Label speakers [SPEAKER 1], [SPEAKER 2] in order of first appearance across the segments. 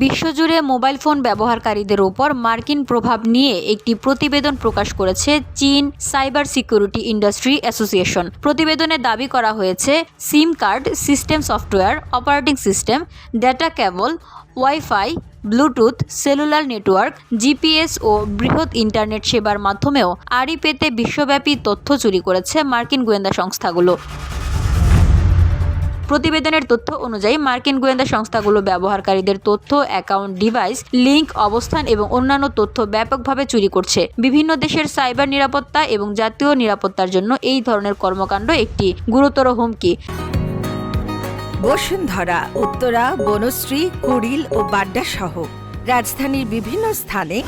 [SPEAKER 1] বিশ্বজুড়ে mobile phone ব্যবহারকারীদের উপর মার্কিন প্রভাব নিয়ে একটি প্রতিবেদন প্রকাশ করেছে চীন সাইবার সিকিউরিটি ইন্ডাস্ট্রি অ্যাসোসিয়েশন। প্রতিবেদনে দাবি করা হয়েছে, SIM card, system software, operating system, data cable, wifi, Bluetooth, cellular network, GPS ও বৃহৎ ইন্টারনেট সেবার মাধ্যমেও আড়ি পেতে বিশ্বব্যাপী তথ্য চুরি করেছে মার্কিন গোয়েন্দা সংস্থাগুলো। প্রতিবেদনের তথ্য অনুযায়ী মার্কিন গোয়েন্দা সংস্থাগুলো ব্যবহারকারীদের তথ্য, অ্যাকাউন্ট, ডিভাইস, লিঙ্ক, অবস্থান এবং অন্যান্য তথ্য ব্যাপকভাবে চুরি করছে। বিভিন্ন দেশের সাইবার নিরাপত্তা এবং জাতীয় নিরাপত্তার জন্য এই ধরনের কর্মকাণ্ড একটি গুরুতর হুমকি।
[SPEAKER 2] বসুন্ধরা, উত্তরা, বনশ্রী, কুড়িল ও বাড্ডা সহ রাজধানীর বিভিন্ন স্থানে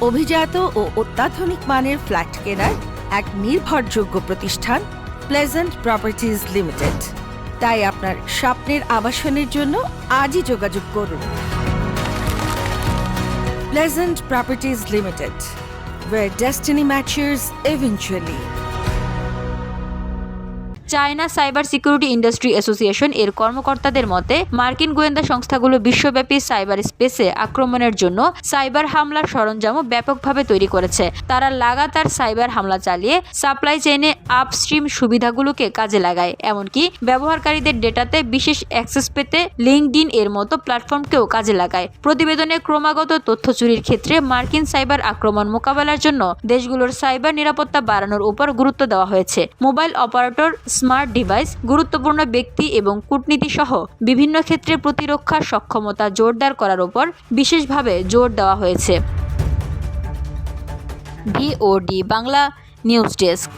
[SPEAKER 2] অভিজাত ও অত্যাধুনিক মানের ফ্ল্যাট কেনার এক নির্ভরযোগ্য প্রতিষ্ঠান প্লেজেন্ট প্রপার্টিজ লিমিটেড। তাই আপনার স্বপ্নের আবাসনের জন্য আজই যোগাযোগ করুন। Pleasant properties limited, where destiny matches eventually.
[SPEAKER 1] China cyber security industry association এর কর্মকর্তাদের মতে, মার্কিন গোয়েন্দা সংস্থাগুলো বিশ্বব্যাপী সাইবার স্পেসে আক্রমণের জন্য সাইবার হামলার সরঞ্জামও ব্যাপকভাবে তৈরি করেছে। তারা লাগাতার সাইবার হামলা চালিয়ে সাপ্লাই চেইনে আপস্ট্রিম সুবিধাগুলোকে কাজে লাগায়, এমনকি ব্যবহারকারীদের ডেটাতে বিশেষ অ্যাক্সেস পেতে লিঙ্কডইন এর মতো প্ল্যাটফর্মকেও কাজে লাগায়। প্রতিবেদনে ক্রমাগত তথ্য চুরির ক্ষেত্রে মার্কিন সাইবার আক্রমণ মোকাবেলার জন্য দেশগুলোর সাইবার নিরাপত্তা বাড়ানোর উপর গুরুত্ব দেওয়া হয়েছে। মোবাইল অপারেটর, স্মার্ট ডিভাইস, গুরুত্বপূর্ণ ব্যক্তি এবং কূটনীতি সহ বিভিন্ন ক্ষেত্রে প্রতিরক্ষার সক্ষমতা জোরদার করার উপর বিশেষভাবে জোর দেওয়া হয়েছে। VOD Bangla news desk.